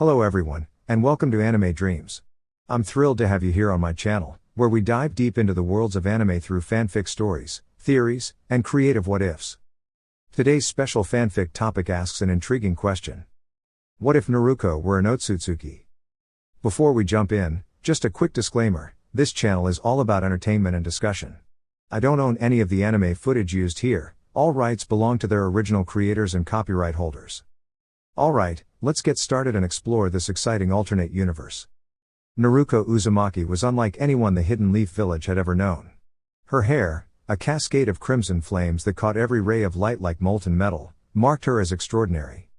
Hello everyone, and welcome to Anime Dreams. I'm thrilled to have you here on my channel, where we dive deep into the worlds of anime through fanfic stories, theories, and creative what-ifs. Today's special fanfic topic asks an intriguing question. What if Naruko were an Otsutsuki? Before we jump in, just a quick disclaimer, this channel is all about entertainment and discussion. I don't own any of the anime footage used here, all rights belong to their original creators and copyright holders. Alright, let's get started and explore this exciting alternate universe. Naruko Uzumaki was unlike anyone the Hidden Leaf Village had ever known. Her hair, a cascade of crimson flames that caught every ray of light like molten metal, marked her as extraordinary.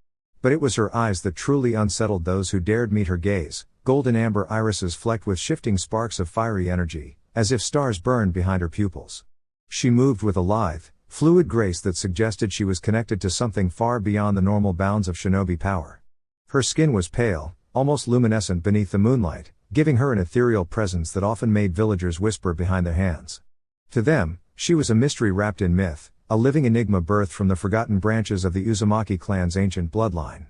But it was her eyes that truly unsettled those who dared meet her gaze, golden amber irises flecked with shifting sparks of fiery energy, as if stars burned behind her pupils. She moved with a lithe, fluid grace that suggested she was connected to something far beyond the normal bounds of shinobi power. Her skin was pale, almost luminescent beneath the moonlight, giving her an ethereal presence that often made villagers whisper behind their hands. To them, she was a mystery wrapped in myth, a living enigma birthed from the forgotten branches of the Uzumaki clan's ancient bloodline.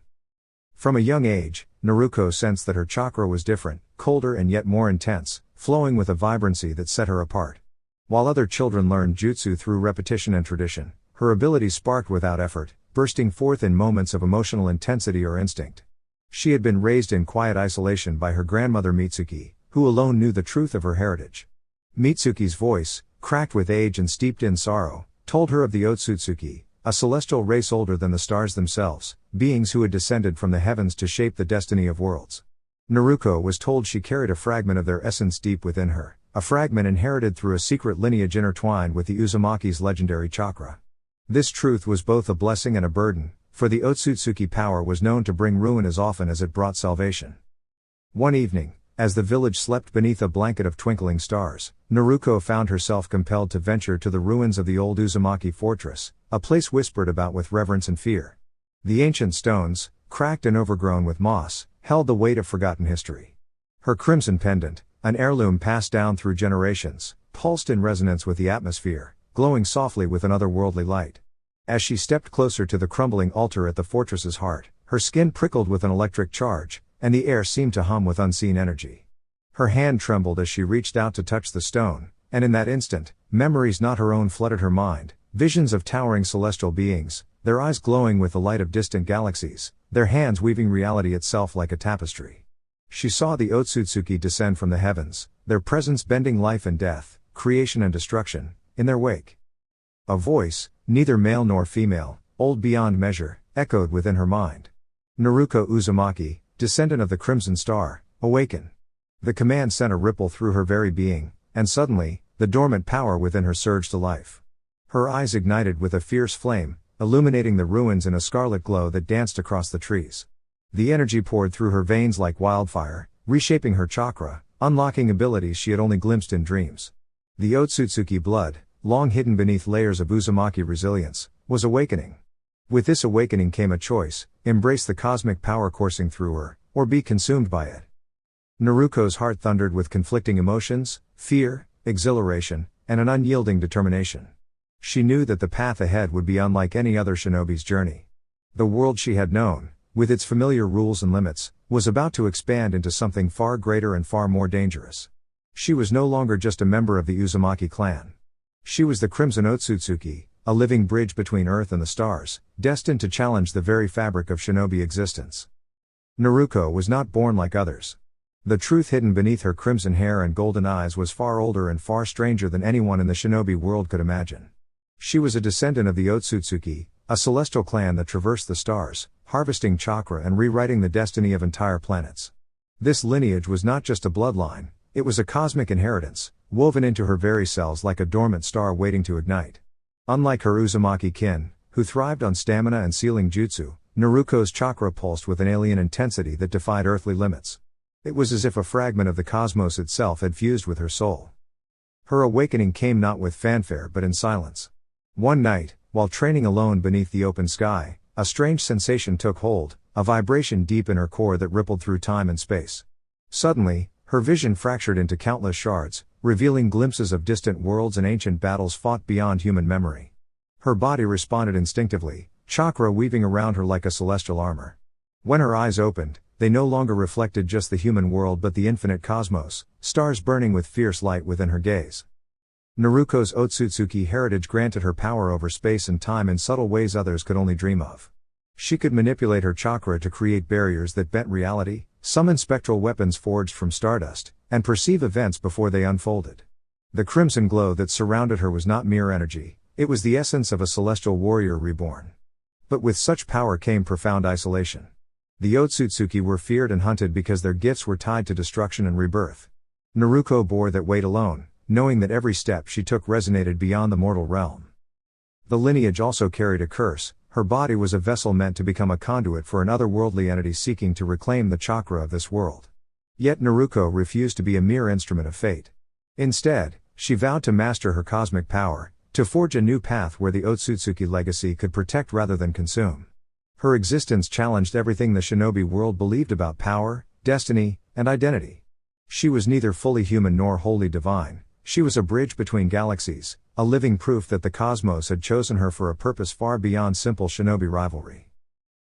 From a young age, Naruko sensed that her chakra was different, colder and yet more intense, flowing with a vibrancy that set her apart. While other children learned jutsu through repetition and tradition, her abilities sparked without effort, bursting forth in moments of emotional intensity or instinct. She had been raised in quiet isolation by her grandmother Mitsuki, who alone knew the truth of her heritage. Mitsuki's voice, cracked with age and steeped in sorrow, told her of the Otsutsuki, a celestial race older than the stars themselves, beings who had descended from the heavens to shape the destiny of worlds. Naruko was told she carried a fragment of their essence deep within her, a fragment inherited through a secret lineage intertwined with the Uzumaki's legendary chakra. This truth was both a blessing and a burden, for the Otsutsuki power was known to bring ruin as often as it brought salvation. One evening, as the village slept beneath a blanket of twinkling stars, Naruko found herself compelled to venture to the ruins of the old Uzumaki fortress, a place whispered about with reverence and fear. The ancient stones, cracked and overgrown with moss, held the weight of forgotten history. Her crimson pendant, an heirloom passed down through generations, pulsed in resonance with the atmosphere, glowing softly with an otherworldly light. As she stepped closer to the crumbling altar at the fortress's heart, her skin prickled with an electric charge, and the air seemed to hum with unseen energy. Her hand trembled as she reached out to touch the stone, and in that instant, memories not her own flooded her mind, visions of towering celestial beings, their eyes glowing with the light of distant galaxies, their hands weaving reality itself like a tapestry. She saw the Otsutsuki descend from the heavens, their presence bending life and death, creation and destruction, in their wake. A voice, neither male nor female, old beyond measure, echoed within her mind. Naruko Uzumaki, descendant of the Crimson Star, awaken. The command sent a ripple through her very being, and suddenly, the dormant power within her surged to life. Her eyes ignited with a fierce flame, illuminating the ruins in a scarlet glow that danced across the trees. The energy poured through her veins like wildfire, reshaping her chakra, unlocking abilities she had only glimpsed in dreams. The Otsutsuki blood, long hidden beneath layers of Uzumaki resilience, was awakening. With this awakening came a choice: embrace the cosmic power coursing through her, or be consumed by it. Naruko's heart thundered with conflicting emotions, fear, exhilaration, and an unyielding determination. She knew that the path ahead would be unlike any other shinobi's journey. The world she had known, with its familiar rules and limits, was about to expand into something far greater and far more dangerous. She was no longer just a member of the Uzumaki clan. She was the Crimson Otsutsuki, a living bridge between Earth and the stars, destined to challenge the very fabric of shinobi existence. Naruko was not born like others. The truth hidden beneath her crimson hair and golden eyes was far older and far stranger than anyone in the shinobi world could imagine. She was a descendant of the Otsutsuki, a celestial clan that traversed the stars, harvesting chakra and rewriting the destiny of entire planets. This lineage was not just a bloodline, it was a cosmic inheritance, woven into her very cells like a dormant star waiting to ignite. Unlike her Uzumaki kin, who thrived on stamina and sealing jutsu, Naruko's chakra pulsed with an alien intensity that defied earthly limits. It was as if a fragment of the cosmos itself had fused with her soul. Her awakening came not with fanfare but in silence. One night, while training alone beneath the open sky, a strange sensation took hold, a vibration deep in her core that rippled through time and space. Suddenly, her vision fractured into countless shards, revealing glimpses of distant worlds and ancient battles fought beyond human memory. Her body responded instinctively, chakra weaving around her like a celestial armor. When her eyes opened, They no longer reflected just the human world but the infinite cosmos, stars burning with fierce light within her gaze. Naruko's Otsutsuki heritage granted her power over space and time in subtle ways others could only dream of. She could manipulate her chakra to create barriers that bent reality, summon spectral weapons forged from stardust, and perceive events before they unfolded. The crimson glow that surrounded her was not mere energy, it was the essence of a celestial warrior reborn. But with such power came profound isolation. The Otsutsuki were feared and hunted because their gifts were tied to destruction and rebirth. Naruko bore that weight alone, knowing that every step she took resonated beyond the mortal realm. The lineage also carried a curse. Her body was a vessel meant to become a conduit for an otherworldly entity seeking to reclaim the chakra of this world. Yet Naruko refused to be a mere instrument of fate. Instead, she vowed to master her cosmic power, to forge a new path where the Otsutsuki legacy could protect rather than consume. Her existence challenged everything the shinobi world believed about power, destiny, and identity. She was neither fully human nor wholly divine. She was a bridge between galaxies, a living proof that the cosmos had chosen her for a purpose far beyond simple shinobi rivalry.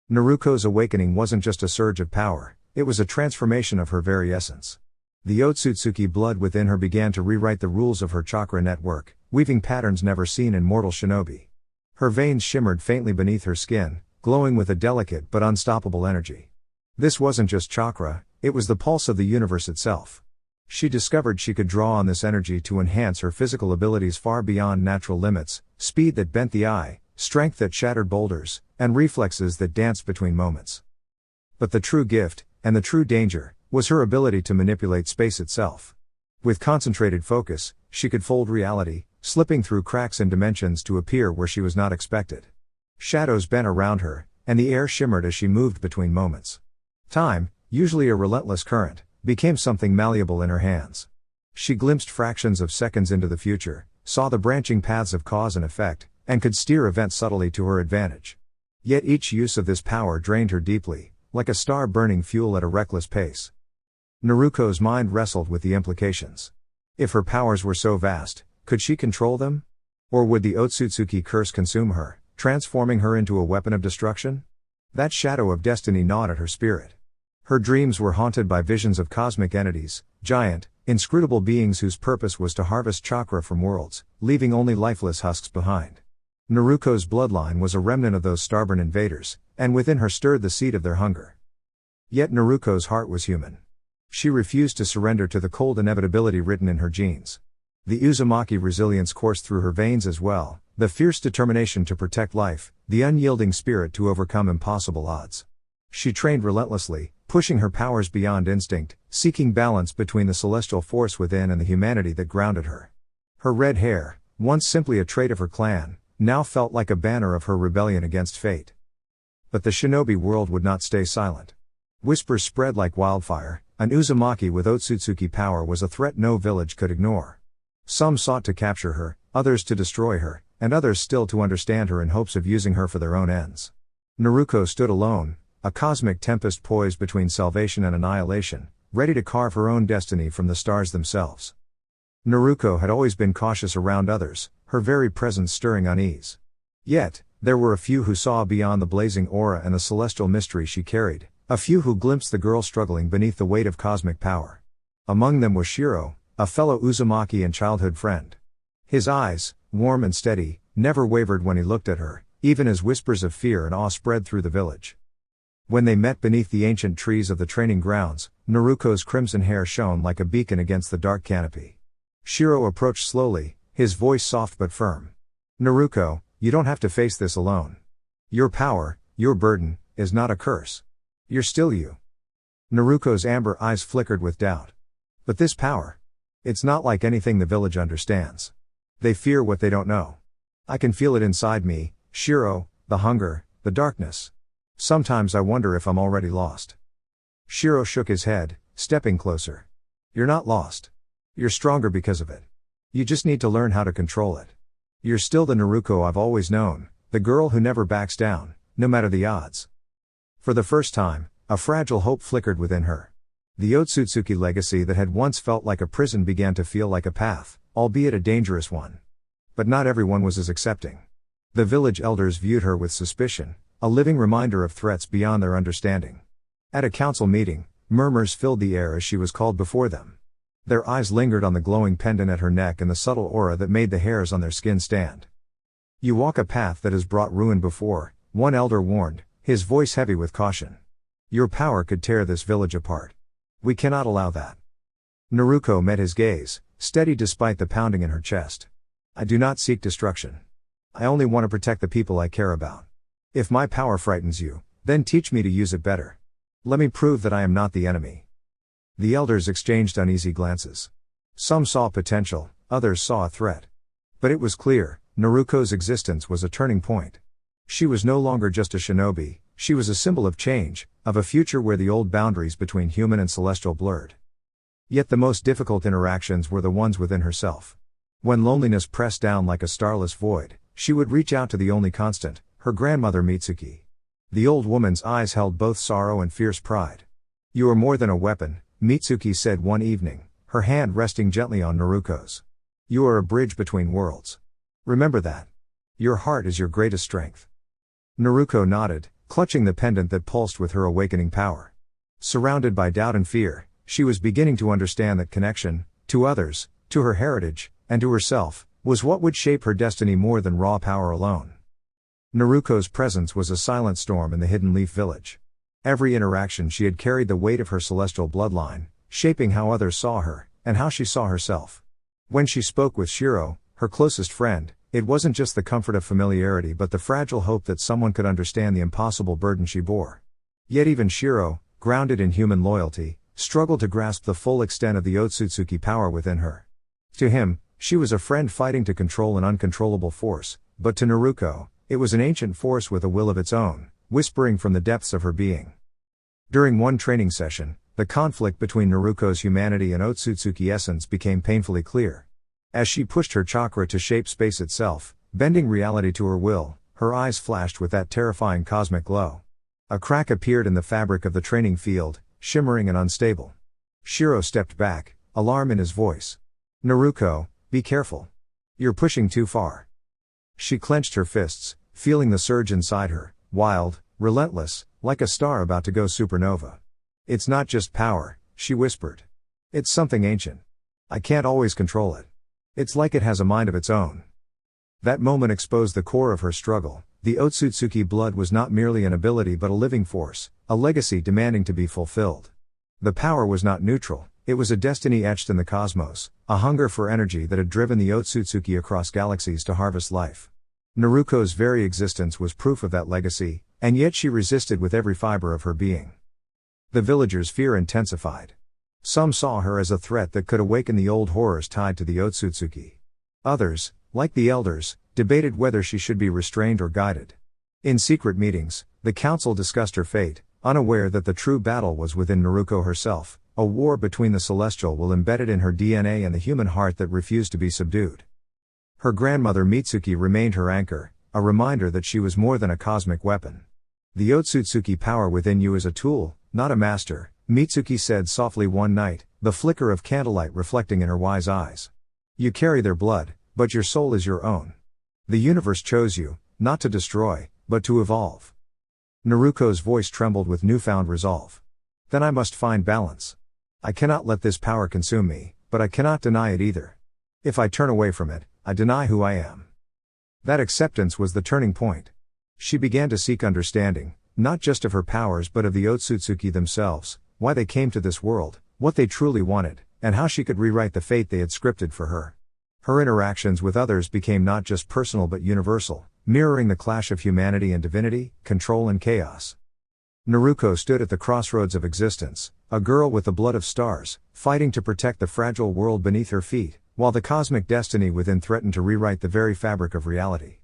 Naruko's awakening wasn't just a surge of power, it was a transformation of her very essence. The Otsutsuki blood within her began to rewrite the rules of her chakra network, weaving patterns never seen in mortal shinobi. Her veins shimmered faintly beneath her skin, glowing with a delicate but unstoppable energy. This wasn't just chakra, it was the pulse of the universe itself. She discovered she could draw on this energy to enhance her physical abilities far beyond natural limits, speed that bent the eye, strength that shattered boulders, and reflexes that danced between moments. But the true gift, and the true danger, was her ability to manipulate space itself. With concentrated focus, she could fold reality, slipping through cracks in dimensions to appear where she was not expected. Shadows bent around her, and the air shimmered as she moved between moments. Time, usually a relentless current, became something malleable in her hands. She glimpsed fractions of seconds into the future, saw the branching paths of cause and effect, and could steer events subtly to her advantage. Yet each use of this power drained her deeply, like a star burning fuel at a reckless pace. Naruko's mind wrestled with the implications. If her powers were so vast, could she control them? Or would the Otsutsuki curse consume her, transforming her into a weapon of destruction? That shadow of destiny gnawed at her spirit. Her dreams were haunted by visions of cosmic entities, giant, inscrutable beings whose purpose was to harvest chakra from worlds, leaving only lifeless husks behind. Naruko's bloodline was a remnant of those stubborn invaders, and within her stirred the seed of their hunger. Yet Naruko's heart was human. She refused to surrender to the cold inevitability written in her genes. The Uzumaki resilience coursed through her veins as well, the fierce determination to protect life, the unyielding spirit to overcome impossible odds. She trained relentlessly, pushing her powers beyond instinct, seeking balance between the celestial force within and the humanity that grounded her. Her red hair, once simply a trait of her clan, now felt like a banner of her rebellion against fate. But the shinobi world would not stay silent. Whispers spread like wildfire. An Uzumaki with Otsutsuki power was a threat no village could ignore. Some sought to capture her, others to destroy her, and others still to understand her in hopes of using her for their own ends. Naruko stood alone, a cosmic tempest poised between salvation and annihilation, ready to carve her own destiny from the stars themselves. Naruko had always been cautious around others, her very presence stirring unease. Yet, there were a few who saw beyond the blazing aura and the celestial mystery she carried, a few who glimpsed the girl struggling beneath the weight of cosmic power. Among them was Shiro, a fellow Uzumaki and childhood friend. His eyes, warm and steady, never wavered when he looked at her, even as whispers of fear and awe spread through the village. When they met beneath the ancient trees of the training grounds, Naruko's crimson hair shone like a beacon against the dark canopy. Shiro approached slowly, his voice soft but firm. "Naruko, you don't have to face this alone. Your power, your burden, is not a curse. You're still you." Naruko's amber eyes flickered with doubt. "But this power, it's not like anything the village understands. They fear what they don't know. I can feel it inside me, Shiro, the hunger, the darkness. Sometimes I wonder if I'm already lost." Shiro shook his head, stepping closer. "You're not lost. You're stronger because of it. You just need to learn how to control it. You're still the Naruko I've always known, the girl who never backs down, no matter the odds." For the first time, a fragile hope flickered within her. The Otsutsuki legacy that had once felt like a prison began to feel like a path, albeit a dangerous one. But not everyone was as accepting. The village elders viewed her with suspicion, a living reminder of threats beyond their understanding. At a council meeting, murmurs filled the air as she was called before them. Their eyes lingered on the glowing pendant at her neck and the subtle aura that made the hairs on their skin stand. "You walk a path that has brought ruin before," one elder warned, his voice heavy with caution. "Your power could tear this village apart. We cannot allow that." Naruko met his gaze, steady despite the pounding in her chest. "I do not seek destruction. I only want to protect the people I care about. If my power frightens you, then teach me to use it better. Let me prove that I am not the enemy." The elders exchanged uneasy glances. Some saw potential, others saw a threat. But it was clear, Naruko's existence was a turning point. She was no longer just a shinobi, she was a symbol of change, of a future where the old boundaries between human and celestial blurred. Yet the most difficult interactions were the ones within herself. When loneliness pressed down like a starless void, she would reach out to the only constant, her grandmother Mitsuki. The old woman's eyes held both sorrow and fierce pride. "You are more than a weapon," Mitsuki said one evening, her hand resting gently on Naruko's. "You are a bridge between worlds. Remember that. Your heart is your greatest strength." Naruko nodded, clutching the pendant that pulsed with her awakening power. Surrounded by doubt and fear, she was beginning to understand that connection, to others, to her heritage, and to herself, was what would shape her destiny more than raw power alone. Naruko's presence was a silent storm in the Hidden Leaf Village. Every interaction she had carried the weight of her celestial bloodline, shaping how others saw her, and how she saw herself. When she spoke with Shiro, her closest friend, it wasn't just the comfort of familiarity but the fragile hope that someone could understand the impossible burden she bore. Yet even Shiro, grounded in human loyalty, struggled to grasp the full extent of the Otsutsuki power within her. To him, she was a friend fighting to control an uncontrollable force, but to Naruko, it was an ancient force with a will of its own, whispering from the depths of her being. During one training session, the conflict between Naruko's humanity and Otsutsuki essence became painfully clear. As she pushed her chakra to shape space itself, bending reality to her will, her eyes flashed with that terrifying cosmic glow. A crack appeared in the fabric of the training field, shimmering and unstable. Shiro stepped back, alarm in his voice. "Naruko, be careful. You're pushing too far." She clenched her fists, feeling the surge inside her, wild, relentless, like a star about to go supernova. "It's not just power," she whispered. "It's something ancient. I can't always control it. It's like it has a mind of its own." That moment exposed the core of her struggle. The Otsutsuki blood was not merely an ability but a living force, a legacy demanding to be fulfilled. The power was not neutral, it was a destiny etched in the cosmos, a hunger for energy that had driven the Otsutsuki across galaxies to harvest life. Naruko's very existence was proof of that legacy, and yet she resisted with every fiber of her being. The villagers' fear intensified. Some saw her as a threat that could awaken the old horrors tied to the Otsutsuki. Others, like the elders, debated whether she should be restrained or guided. In secret meetings, the council discussed her fate, unaware that the true battle was within Naruko herself, a war between the celestial will embedded in her DNA and the human heart that refused to be subdued. Her grandmother Mitsuki remained her anchor, a reminder that she was more than a cosmic weapon. "The Otsutsuki power within you is a tool, not a master," Mitsuki said softly one night, the flicker of candlelight reflecting in her wise eyes. "You carry their blood, but your soul is your own. The universe chose you, not to destroy, but to evolve." Naruko's voice trembled with newfound resolve. "Then I must find balance. I cannot let this power consume me, but I cannot deny it either. If I turn away from it, I deny who I am." That acceptance was the turning point. She began to seek understanding, not just of her powers but of the Otsutsuki themselves, why they came to this world, what they truly wanted, and how she could rewrite the fate they had scripted for her. Her interactions with others became not just personal but universal, mirroring the clash of humanity and divinity, control and chaos. Naruko stood at the crossroads of existence, a girl with the blood of stars, fighting to protect the fragile world beneath her feet, while the cosmic destiny within threatened to rewrite the very fabric of reality.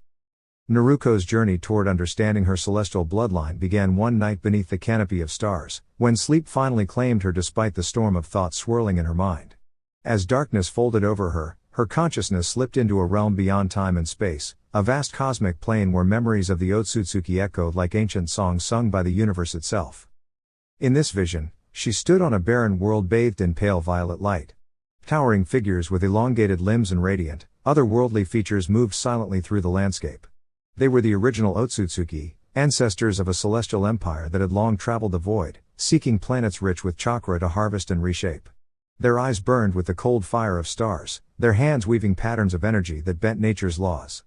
Naruko's journey toward understanding her celestial bloodline began one night beneath the canopy of stars, when sleep finally claimed her despite the storm of thoughts swirling in her mind. As darkness folded over her, her consciousness slipped into a realm beyond time and space, a vast cosmic plane where memories of the Otsutsuki echoed like ancient songs sung by the universe itself. In this vision, she stood on a barren world bathed in pale violet light. Towering figures with elongated limbs and radiant, otherworldly features moved silently through the landscape. They were the original Otsutsuki, ancestors of a celestial empire that had long traveled the void, seeking planets rich with chakra to harvest and reshape. Their eyes burned with the cold fire of stars, their hands weaving patterns of energy that bent nature's laws.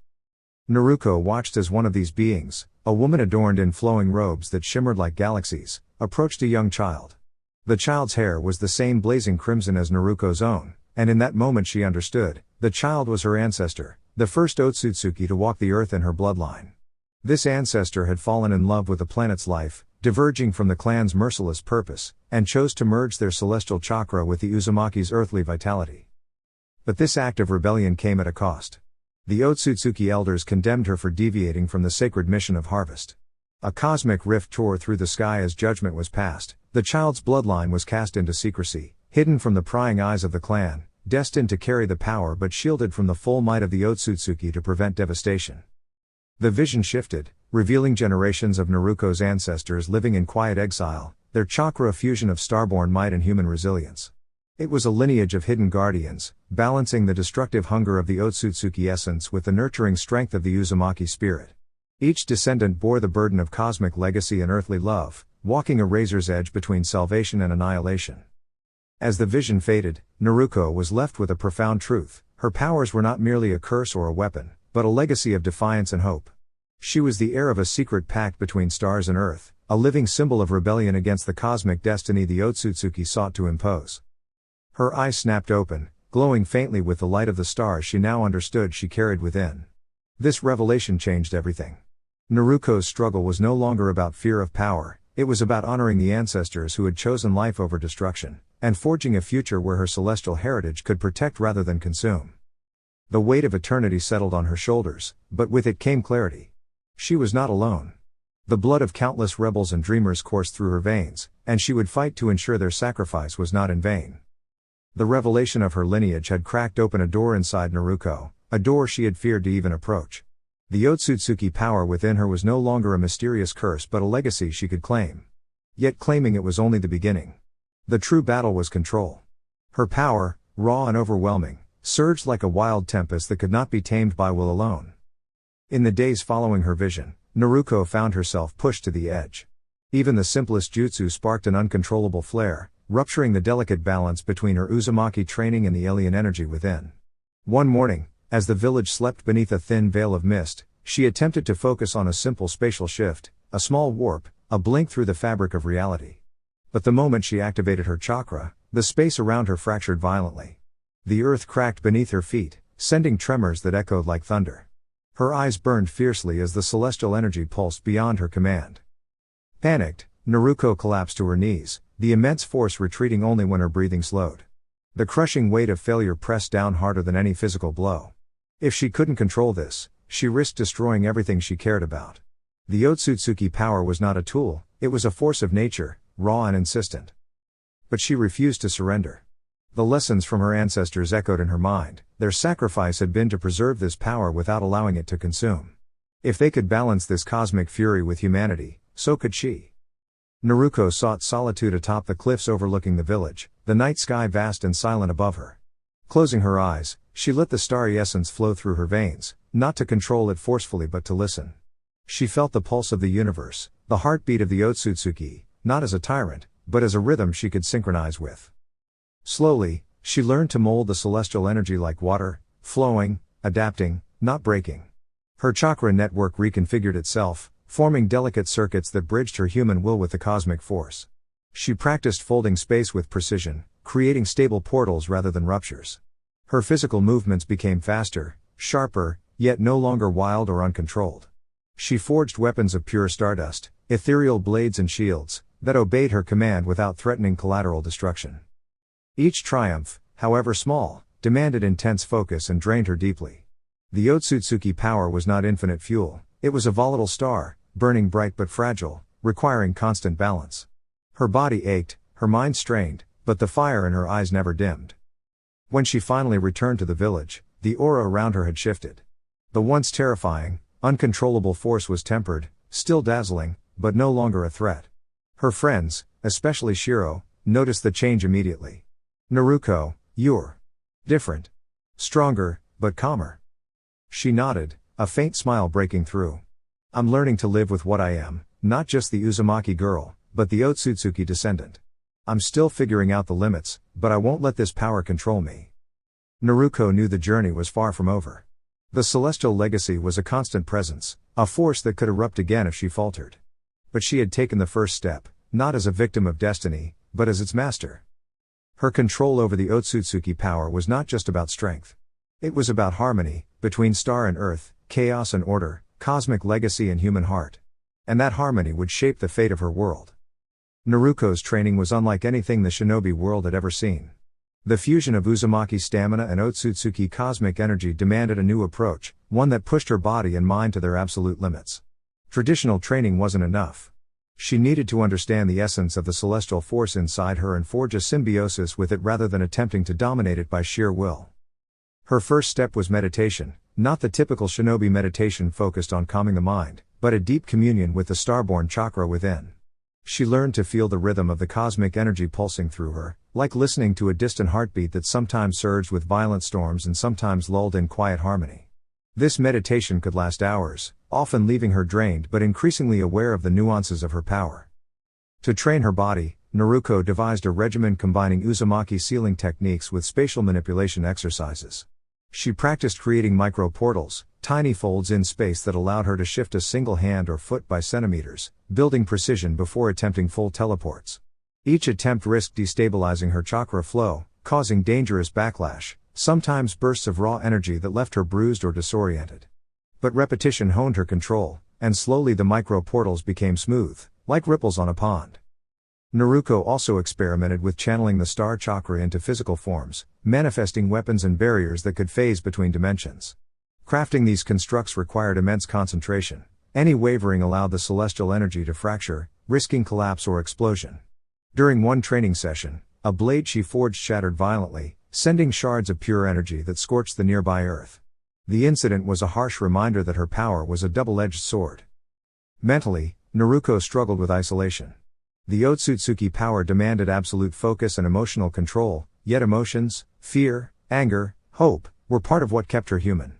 Naruko watched as one of these beings, a woman adorned in flowing robes that shimmered like galaxies, approached a young child. The child's hair was the same blazing crimson as Naruko's own, and in that moment she understood, the child was her ancestor, the first Otsutsuki to walk the earth in her bloodline. This ancestor had fallen in love with the planet's life, diverging from the clan's merciless purpose, and chose to merge their celestial chakra with the Uzumaki's earthly vitality. But this act of rebellion came at a cost. The Otsutsuki elders condemned her for deviating from the sacred mission of harvest. A cosmic rift tore through the sky as judgment was passed. The child's bloodline was cast into secrecy, hidden from the prying eyes of the clan, destined to carry the power but shielded from the full might of the Otsutsuki to prevent devastation. The vision shifted, revealing generations of Naruko's ancestors living in quiet exile, their chakra a fusion of starborn might and human resilience. It was a lineage of hidden guardians, balancing the destructive hunger of the Otsutsuki essence with the nurturing strength of the Uzumaki spirit. Each descendant bore the burden of cosmic legacy and earthly love, walking a razor's edge between salvation and annihilation. As the vision faded, Naruko was left with a profound truth: her powers were not merely a curse or a weapon, but a legacy of defiance and hope. She was the heir of a secret pact between stars and earth, a living symbol of rebellion against the cosmic destiny the Otsutsuki sought to impose. Her eyes snapped open, glowing faintly with the light of the stars she now understood she carried within. This revelation changed everything. Naruko's struggle was no longer about fear of power, it was about honoring the ancestors who had chosen life over destruction, and forging a future where her celestial heritage could protect rather than consume. The weight of eternity settled on her shoulders, but with it came clarity. She was not alone. The blood of countless rebels and dreamers coursed through her veins, and she would fight to ensure their sacrifice was not in vain. The revelation of her lineage had cracked open a door inside Naruko, a door she had feared to even approach. The Otsutsuki power within her was no longer a mysterious curse but a legacy she could claim. Yet claiming it was only the beginning. The true battle was control. Her power, raw and overwhelming, surged like a wild tempest that could not be tamed by will alone. In the days following her vision, Naruko found herself pushed to the edge. Even the simplest jutsu sparked an uncontrollable flare, rupturing the delicate balance between her Uzumaki training and the alien energy within. One morning, as the village slept beneath a thin veil of mist, she attempted to focus on a simple spatial shift, a small warp, a blink through the fabric of reality. But the moment she activated her chakra, the space around her fractured violently. The earth cracked beneath her feet, sending tremors that echoed like thunder. Her eyes burned fiercely as the celestial energy pulsed beyond her command. Panicked, Naruko collapsed to her knees, the immense force retreating only when her breathing slowed. The crushing weight of failure pressed down harder than any physical blow. If she couldn't control this, she risked destroying everything she cared about. The Otsutsuki power was not a tool, it was a force of nature, raw and insistent. But she refused to surrender. The lessons from her ancestors echoed in her mind. Their sacrifice had been to preserve this power without allowing it to consume. If they could balance this cosmic fury with humanity, so could she. Naruko sought solitude atop the cliffs overlooking the village, the night sky vast and silent above her. Closing her eyes, she let the starry essence flow through her veins, not to control it forcefully but to listen. She felt the pulse of the universe, the heartbeat of the Otsutsuki, not as a tyrant, but as a rhythm she could synchronize with. Slowly, she learned to mold the celestial energy like water, flowing, adapting, not breaking. Her chakra network reconfigured itself, forming delicate circuits that bridged her human will with the cosmic force. She practiced folding space with precision, creating stable portals rather than ruptures. Her physical movements became faster, sharper, yet no longer wild or uncontrolled. She forged weapons of pure stardust, ethereal blades and shields, that obeyed her command without threatening collateral destruction. Each triumph, however small, demanded intense focus and drained her deeply. The Otsutsuki power was not infinite fuel, it was a volatile star, burning bright but fragile, requiring constant balance. Her body ached, her mind strained, but the fire in her eyes never dimmed. When she finally returned to the village, the aura around her had shifted. The once terrifying, uncontrollable force was tempered, still dazzling, but no longer a threat. Her friends, especially Shiro, noticed the change immediately. "Naruko, you're different. Stronger, but calmer." She nodded, a faint smile breaking through. "I'm learning to live with what I am, not just the Uzumaki girl, but the Otsutsuki descendant. I'm still figuring out the limits, but I won't let this power control me. Naruko knew the journey was far from over. The celestial legacy was a constant presence, a force that could erupt again if she faltered. But she had taken the first step, not as a victim of destiny, but as its master. Her control over the Otsutsuki power was not just about strength. It was about harmony, between star and earth, chaos and order, cosmic legacy and human heart. And that harmony would shape the fate of her world. Naruko's training was unlike anything the shinobi world had ever seen. The fusion of Uzumaki stamina and Otsutsuki cosmic energy demanded a new approach, one that pushed her body and mind to their absolute limits. Traditional training wasn't enough. She needed to understand the essence of the celestial force inside her and forge a symbiosis with it rather than attempting to dominate it by sheer will. Her first step was meditation, not the typical shinobi meditation focused on calming the mind, but a deep communion with the starborn chakra within. She learned to feel the rhythm of the cosmic energy pulsing through her, like listening to a distant heartbeat that sometimes surged with violent storms and sometimes lulled in quiet harmony. This meditation could last hours, often leaving her drained but increasingly aware of the nuances of her power. To train her body, Naruko devised a regimen combining Uzumaki sealing techniques with spatial manipulation exercises. She practiced creating micro-portals, tiny folds in space that allowed her to shift a single hand or foot by centimeters, building precision before attempting full teleports. Each attempt risked destabilizing her chakra flow, causing dangerous backlash, sometimes bursts of raw energy that left her bruised or disoriented. But repetition honed her control, and slowly the micro-portals became smooth, like ripples on a pond. Naruko also experimented with channeling the star chakra into physical forms, manifesting weapons and barriers that could phase between dimensions. Crafting these constructs required immense concentration. Any wavering allowed the celestial energy to fracture, risking collapse or explosion. During one training session, a blade she forged shattered violently, sending shards of pure energy that scorched the nearby earth. The incident was a harsh reminder that her power was a double-edged sword. Mentally, Naruko struggled with isolation. The Otsutsuki power demanded absolute focus and emotional control, yet emotions, fear, anger, hope, were part of what kept her human.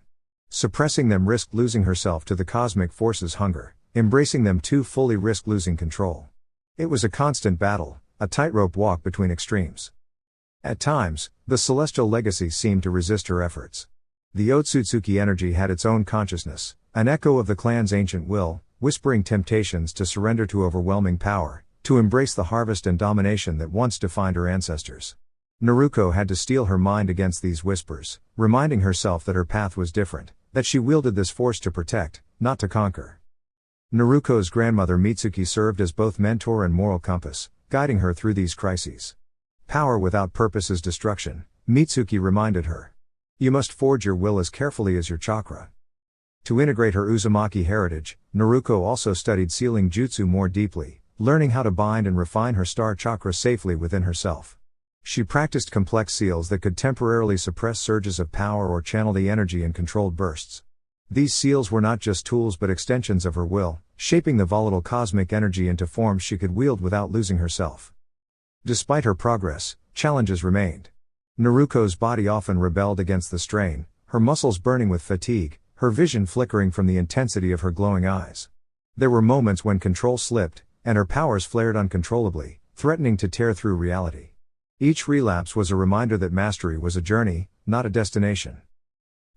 Suppressing them risked losing herself to the cosmic force's hunger, embracing them too fully risked losing control. It was a constant battle, a tightrope walk between extremes. At times, the celestial legacy seemed to resist her efforts. The Otsutsuki energy had its own consciousness, an echo of the clan's ancient will, whispering temptations to surrender to overwhelming power, to embrace the harvest and domination that once defined her ancestors. Naruko had to steel her mind against these whispers, reminding herself that her path was different, that she wielded this force to protect, not to conquer. Naruko's grandmother Mitsuki served as both mentor and moral compass, guiding her through these crises. Power without purpose is destruction, Mitsuki reminded her. You must forge your will as carefully as your chakra. To integrate her Uzumaki heritage, Naruko also studied sealing jutsu more deeply, learning how to bind and refine her star chakra safely within herself. She practiced complex seals that could temporarily suppress surges of power or channel the energy in controlled bursts. These seals were not just tools but extensions of her will, shaping the volatile cosmic energy into forms she could wield without losing herself. Despite her progress, challenges remained. Naruko's body often rebelled against the strain, her muscles burning with fatigue, her vision flickering from the intensity of her glowing eyes. There were moments when control slipped, and her powers flared uncontrollably, threatening to tear through reality. Each relapse was a reminder that mastery was a journey, not a destination.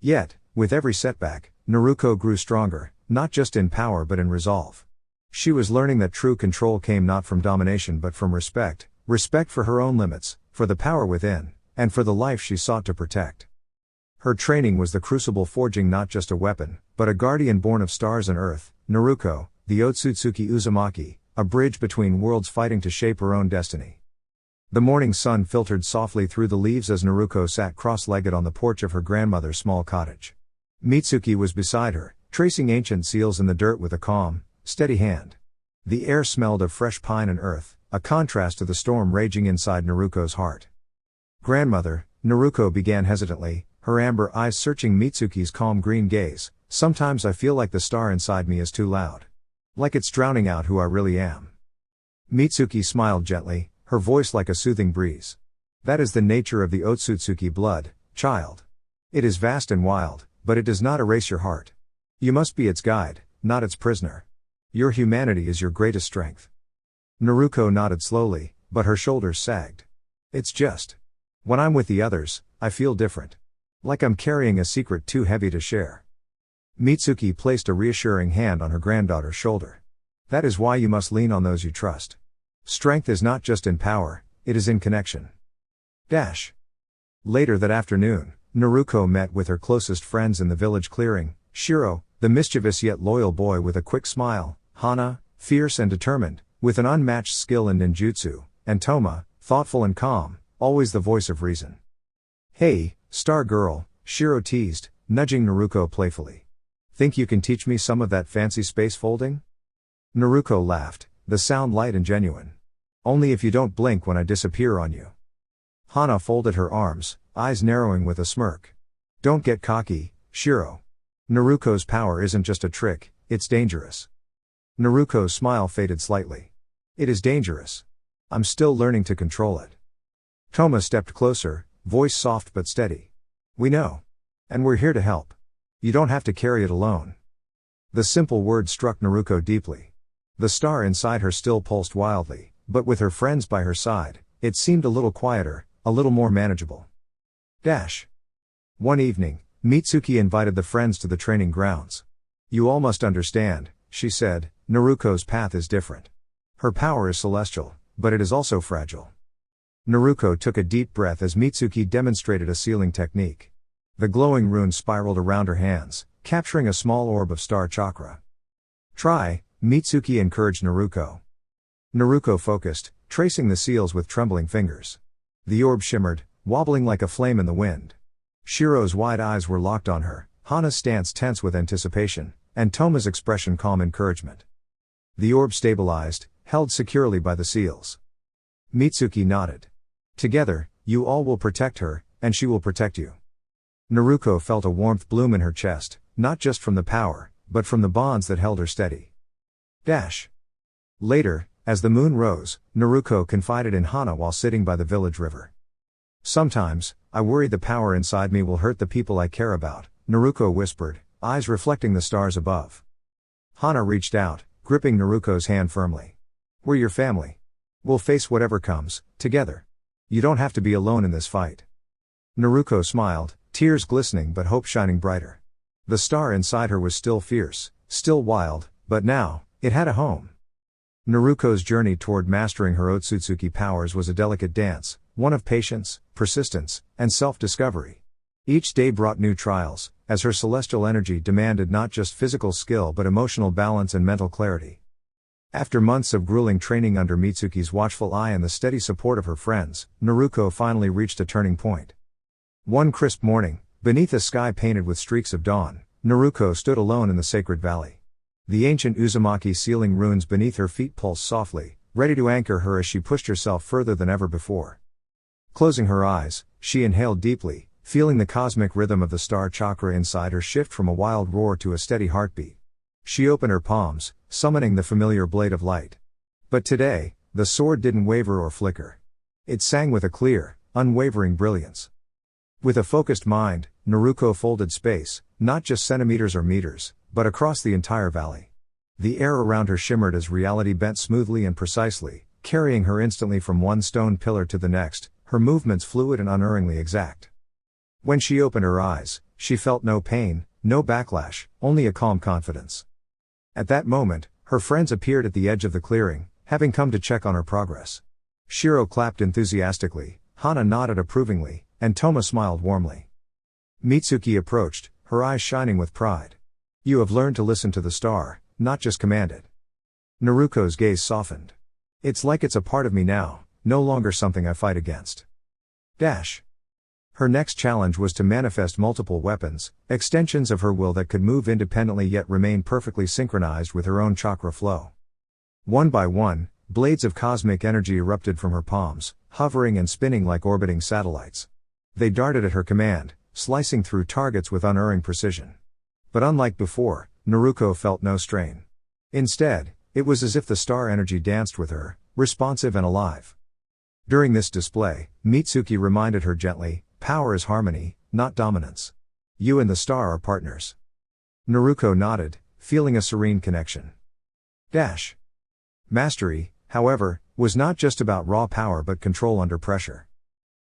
Yet, with every setback, Naruko grew stronger, not just in power but in resolve. She was learning that true control came not from domination but from respect for her own limits, for the power within, and for the life she sought to protect. Her training was the crucible forging not just a weapon, but a guardian born of stars and earth, Naruko, the Otsutsuki Uzumaki, a bridge between worlds fighting to shape her own destiny. The morning sun filtered softly through the leaves as Naruko sat cross-legged on the porch of her grandmother's small cottage. Mitsuki was beside her, tracing ancient seals in the dirt with a calm, steady hand. The air smelled of fresh pine and earth, a contrast to the storm raging inside Naruko's heart. Grandmother, Naruko began hesitantly, her amber eyes searching Mitsuki's calm green gaze. Sometimes I feel like the star inside me is too loud. Like it's drowning out who I really am. Mitsuki smiled gently, her voice like a soothing breeze. That is the nature of the Otsutsuki blood, child. It is vast and wild, but it does not erase your heart. You must be its guide, not its prisoner. Your humanity is your greatest strength. Naruko nodded slowly, but her shoulders sagged. It's just. When I'm with the others, I feel different. Like I'm carrying a secret too heavy to share. Mitsuki placed a reassuring hand on her granddaughter's shoulder. That is why you must lean on those you trust. Strength is not just in power, it is in connection. Later that afternoon, Naruko met with her closest friends in the village clearing: Shiro, the mischievous yet loyal boy with a quick smile; Hana, fierce and determined, with an unmatched skill in ninjutsu; and Toma, thoughtful and calm, always the voice of reason. Hey, star girl, Shiro teased, nudging Naruko playfully. Think you can teach me some of that fancy space folding? Naruko laughed, the sound light and genuine. Only if you don't blink when I disappear on you. Hana folded her arms, eyes narrowing with a smirk. Don't get cocky, Shiro. Naruko's power isn't just a trick, it's dangerous. Naruko's smile faded slightly. It is dangerous. I'm still learning to control it. Toma stepped closer, voice soft but steady. We know. And we're here to help. You don't have to carry it alone. The simple words struck Naruko deeply. The star inside her still pulsed wildly, but with her friends by her side, it seemed a little quieter, a little more manageable. One evening, Mitsuki invited the friends to the training grounds. You all must understand, she said, Naruko's path is different. Her power is celestial, but it is also fragile. Naruko took a deep breath as Mitsuki demonstrated a sealing technique. The glowing runes spiraled around her hands, capturing a small orb of star chakra. Try, Mitsuki encouraged Naruko. Naruko focused, tracing the seals with trembling fingers. The orb shimmered, wobbling like a flame in the wind. Shiro's wide eyes were locked on her, Hana's stance tense with anticipation, and Toma's expression calm encouragement. The orb stabilized, held securely by the seals. Mitsuki nodded. Together, you all will protect her, and she will protect you. Naruko felt a warmth bloom in her chest, not just from the power, but from the bonds that held her steady. Later, as the moon rose, Naruko confided in Hana while sitting by the village river. Sometimes, I worry the power inside me will hurt the people I care about, Naruko whispered, eyes reflecting the stars above. Hana reached out, gripping Naruko's hand firmly. We're your family. We'll face whatever comes, together. You don't have to be alone in this fight. Naruko smiled, tears glistening but hope shining brighter. The star inside her was still fierce, still wild, but now, it had a home. Naruko's journey toward mastering her Otsutsuki powers was a delicate dance, one of patience, persistence, and self-discovery. Each day brought new trials, as her celestial energy demanded not just physical skill but emotional balance and mental clarity. After months of grueling training under Mitsuki's watchful eye and the steady support of her friends, Naruko finally reached a turning point. One crisp morning, beneath a sky painted with streaks of dawn, Naruko stood alone in the sacred valley. The ancient Uzumaki sealing runes beneath her feet pulsed softly, ready to anchor her as she pushed herself further than ever before. Closing her eyes, she inhaled deeply, feeling the cosmic rhythm of the star chakra inside her shift from a wild roar to a steady heartbeat. She opened her palms, summoning the familiar blade of light. But today, the sword didn't waver or flicker. It sang with a clear, unwavering brilliance. With a focused mind, Naruko folded space, not just centimeters or meters, but across the entire valley. The air around her shimmered as reality bent smoothly and precisely, carrying her instantly from one stone pillar to the next, her movements fluid and unerringly exact. When she opened her eyes, she felt no pain, no backlash, only a calm confidence. At that moment, her friends appeared at the edge of the clearing, having come to check on her progress. Shiro clapped enthusiastically, Hana nodded approvingly, and Toma smiled warmly. Mitsuki approached, her eyes shining with pride. You have learned to listen to the star, not just command it. Naruko's gaze softened. It's like it's a part of me now, no longer something I fight against. Her next challenge was to manifest multiple weapons, extensions of her will that could move independently yet remain perfectly synchronized with her own chakra flow. One by one, blades of cosmic energy erupted from her palms, hovering and spinning like orbiting satellites. They darted at her command, slicing through targets with unerring precision. But unlike before, Naruko felt no strain. Instead, it was as if the star energy danced with her, responsive and alive. During this display, Mitsuki reminded her gently, power is harmony, not dominance. You and the star are partners. Naruko nodded, feeling a serene connection. Mastery, however, was not just about raw power but control under pressure.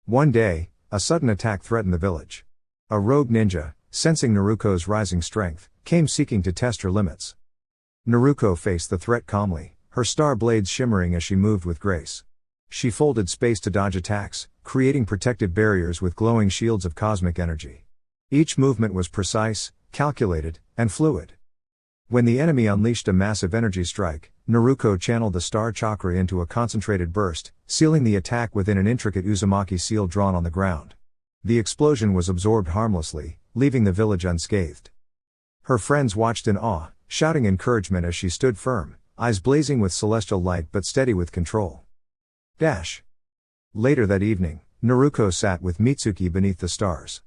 One day, a sudden attack threatened the village. A rogue ninja, sensing Naruko's rising strength, came seeking to test her limits. Naruko faced the threat calmly, her star blades shimmering as she moved with grace. She folded space to dodge attacks, creating protective barriers with glowing shields of cosmic energy. Each movement was precise, calculated, and fluid. When the enemy unleashed a massive energy strike, Naruko channeled the star chakra into a concentrated burst, sealing the attack within an intricate Uzumaki seal drawn on the ground. The explosion was absorbed harmlessly, leaving the village unscathed. Her friends watched in awe, shouting encouragement as she stood firm, eyes blazing with celestial light but steady with control. Later that evening, Naruko sat with Mitsuki beneath the stars.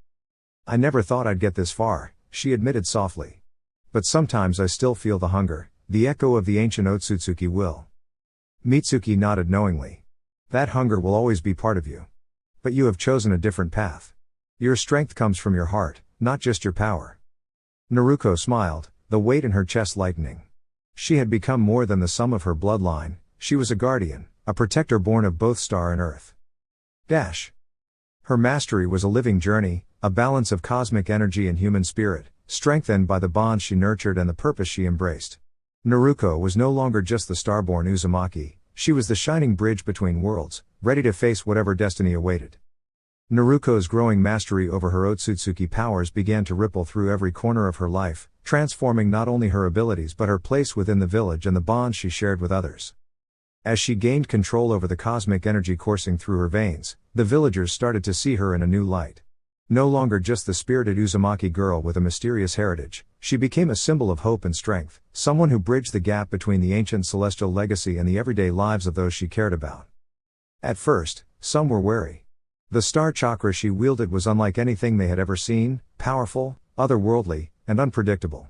"I never thought I'd get this far," she admitted softly. "But sometimes I still feel the hunger, the echo of the ancient Otsutsuki will." Mitsuki nodded knowingly. "That hunger will always be part of you. But you have chosen a different path. Your strength comes from your heart, not just your power." Naruko smiled, the weight in her chest lightening. She had become more than the sum of her bloodline, she was a guardian, a protector born of both star and earth. Her mastery was a living journey, a balance of cosmic energy and human spirit, strengthened by the bonds she nurtured and the purpose she embraced. Naruko was no longer just the starborn Uzumaki, she was the shining bridge between worlds, ready to face whatever destiny awaited. Naruko's growing mastery over her Otsutsuki powers began to ripple through every corner of her life, transforming not only her abilities but her place within the village and the bonds she shared with others. As she gained control over the cosmic energy coursing through her veins, the villagers started to see her in a new light. No longer just the spirited Uzumaki girl with a mysterious heritage, she became a symbol of hope and strength, someone who bridged the gap between the ancient celestial legacy and the everyday lives of those she cared about. At first, some were wary. The star chakra she wielded was unlike anything they had ever seen, powerful, otherworldly, and unpredictable.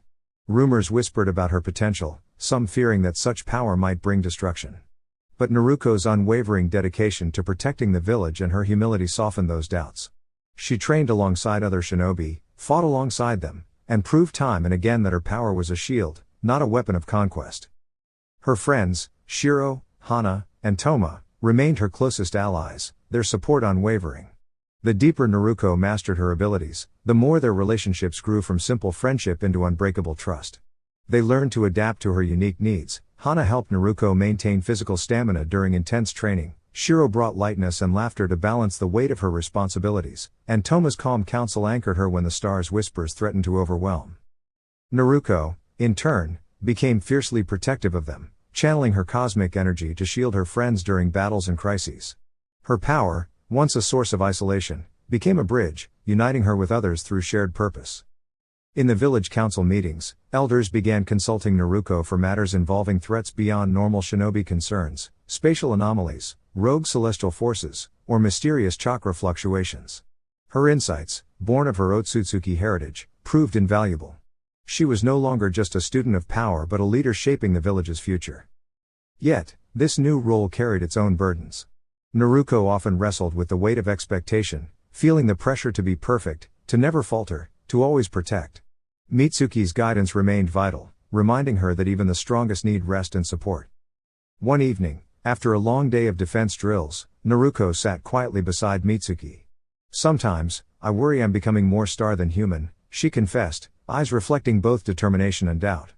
Rumors whispered about her potential, some fearing that such power might bring destruction. But Naruko's unwavering dedication to protecting the village and her humility softened those doubts. She trained alongside other shinobi, fought alongside them, and proved time and again that her power was a shield, not a weapon of conquest. Her friends, Shiro, Hana, and Toma, remained her closest allies, their support unwavering. The deeper Naruko mastered her abilities, the more their relationships grew from simple friendship into unbreakable trust. They learned to adapt to her unique needs. Hana helped Naruko maintain physical stamina during intense training, Shiro brought lightness and laughter to balance the weight of her responsibilities, and Toma's calm counsel anchored her when the stars' whispers threatened to overwhelm. Naruko, in turn, became fiercely protective of them, channeling her cosmic energy to shield her friends during battles and crises. Her power, once a source of isolation, became a bridge, uniting her with others through shared purpose. In the village council meetings, elders began consulting Naruko for matters involving threats beyond normal shinobi concerns, spatial anomalies, rogue celestial forces, or mysterious chakra fluctuations. Her insights, born of her Otsutsuki heritage, proved invaluable. She was no longer just a student of power but a leader shaping the village's future. Yet, this new role carried its own burdens. Naruko often wrestled with the weight of expectation, feeling the pressure to be perfect, to never falter, to always protect. Mitsuki's guidance remained vital, reminding her that even the strongest need rest and support. One evening, after a long day of defense drills, Naruko sat quietly beside Mitsuki. "Sometimes, I worry I'm becoming more star than human," she confessed, eyes reflecting both determination and doubt.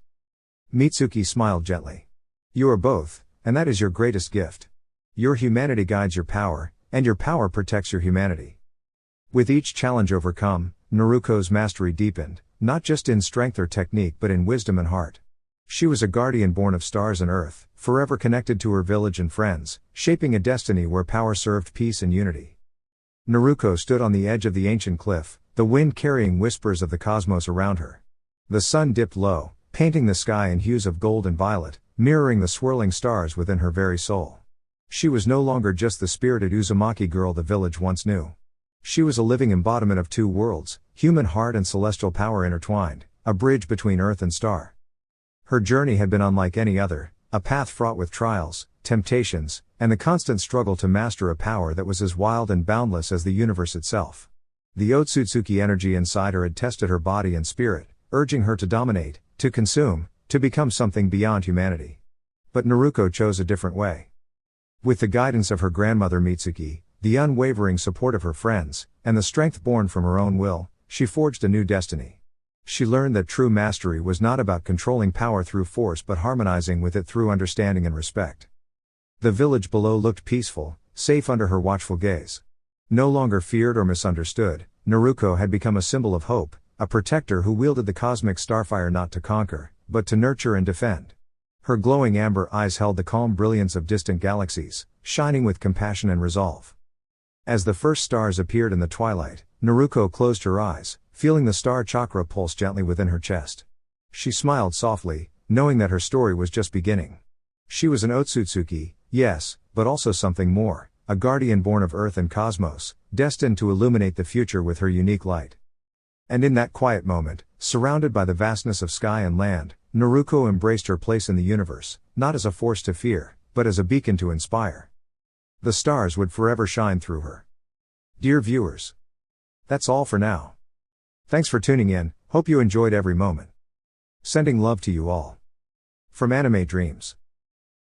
Mitsuki smiled gently. "You are both, and that is your greatest gift. Your humanity guides your power, and your power protects your humanity." With each challenge overcome, Naruko's mastery deepened, not just in strength or technique but in wisdom and heart. She was a guardian born of stars and earth, forever connected to her village and friends, shaping a destiny where power served peace and unity. Naruko stood on the edge of the ancient cliff, the wind carrying whispers of the cosmos around her. The sun dipped low, painting the sky in hues of gold and violet, mirroring the swirling stars within her very soul. She was no longer just the spirited Uzumaki girl the village once knew. She was a living embodiment of two worlds, human heart and celestial power intertwined, a bridge between earth and star. Her journey had been unlike any other, a path fraught with trials, temptations, and the constant struggle to master a power that was as wild and boundless as the universe itself. The Otsutsuki energy inside her had tested her body and spirit, urging her to dominate, to consume, to become something beyond humanity. But Naruko chose a different way. With the guidance of her grandmother Mitsuki, the unwavering support of her friends, and the strength born from her own will, she forged a new destiny. She learned that true mastery was not about controlling power through force but harmonizing with it through understanding and respect. The village below looked peaceful, safe under her watchful gaze. No longer feared or misunderstood, Naruko had become a symbol of hope, a protector who wielded the cosmic starfire not to conquer, but to nurture and defend. Her glowing amber eyes held the calm brilliance of distant galaxies, shining with compassion and resolve. As the first stars appeared in the twilight, Naruko closed her eyes, feeling the star chakra pulse gently within her chest. She smiled softly, knowing that her story was just beginning. She was an Otsutsuki, yes, but also something more, a guardian born of Earth and cosmos, destined to illuminate the future with her unique light. And in that quiet moment, surrounded by the vastness of sky and land, Naruko embraced her place in the universe, not as a force to fear, but as a beacon to inspire. The stars would forever shine through her. Dear viewers, that's all for now. Thanks for tuning in, hope you enjoyed every moment. Sending love to you all. From Anime Dreams.